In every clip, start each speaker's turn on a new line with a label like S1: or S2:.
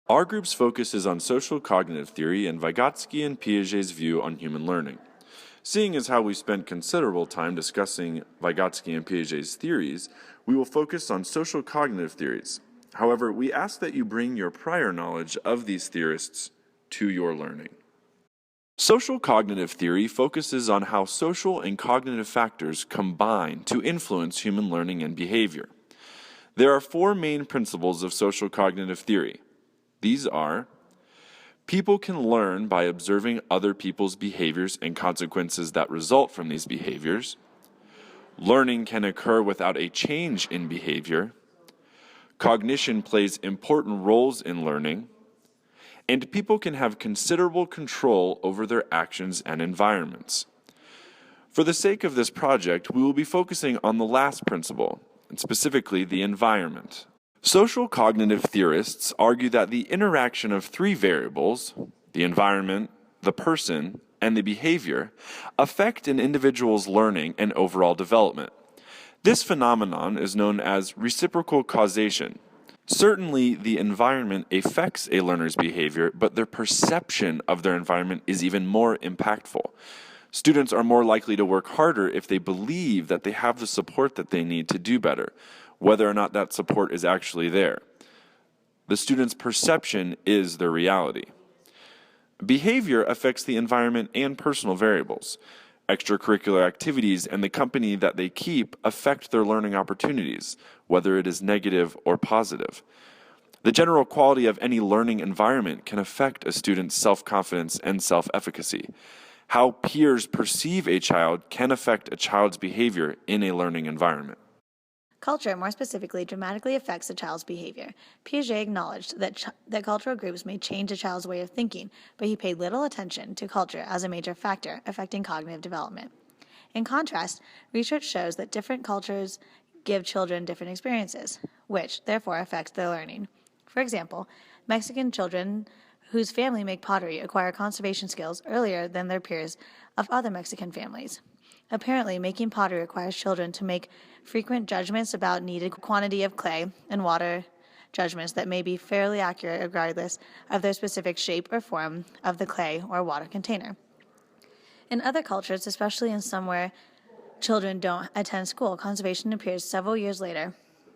S1: Our group's focus is on social cognitive theory and Vygotsky and Piaget's view on human learning. Seeing as how we spent considerable time discussing Vygotsky and Piaget's theories, we will focus on social cognitive theories. However, we ask that you bring your prior knowledge of these theorists to your learning. Social cognitive theory focuses on how social and cognitive factors combine to influence human learning and behavior. There are four main principles of social cognitive theory. These are: people can learn by observing other people's behaviors and consequences that result from these behaviors. Learning can occur without a change in behavior. Cognition plays important roles in learning. And people can have considerable control over their actions and environments. For the sake of this project, we will be focusing on the last principle, and specifically the environment. Social cognitive theorists argue that the interaction of three variables, the environment, the person, and the behavior, affect an individual's learning and overall development. This phenomenon is known as reciprocal causation. Certainly, the environment affects a learner's behavior, but their perception of their environment is even more impactful. Students are more likely to work harder if they believe that they have the support that they need to do better, whether or not that support is actually there. The student's perception is their reality. Behavior affects the environment and personal variables. Extracurricular activities and the company that they keep affect their learning opportunities, whether it is negative or positive. The general quality of any learning environment can affect a student's self-confidence and self-efficacy. How peers perceive a child can affect a child's behavior in a learning environment.
S2: Culture, more specifically, dramatically affects a child's behavior. Piaget acknowledged that cultural groups may change a child's way of thinking, but he paid little attention to culture as a major factor affecting cognitive development. In contrast, research shows that different cultures give children different experiences, which therefore affect their learning. For example, Mexican children whose family make pottery acquire conservation skills earlier than their peers of other Mexican families. Apparently, making pottery requires children to make frequent judgments about needed quantity of clay and water, judgments that may be fairly accurate regardless of their specific shape or form of the clay or water container. In other cultures, especially in some where children don't attend school, conservation appears several years later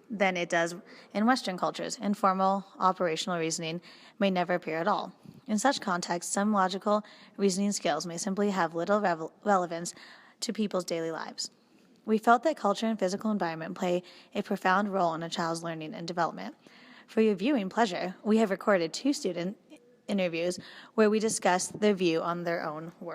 S2: than it does in Western cultures, and formal operational reasoning may never appear at all. In such contexts, some logical reasoning skills may simply have little relevance to people's daily lives. We felt that culture and physical environment play a profound role in a child's learning and development. For your viewing pleasure, we have recorded 2 student interviews where we discussed their view on their own world.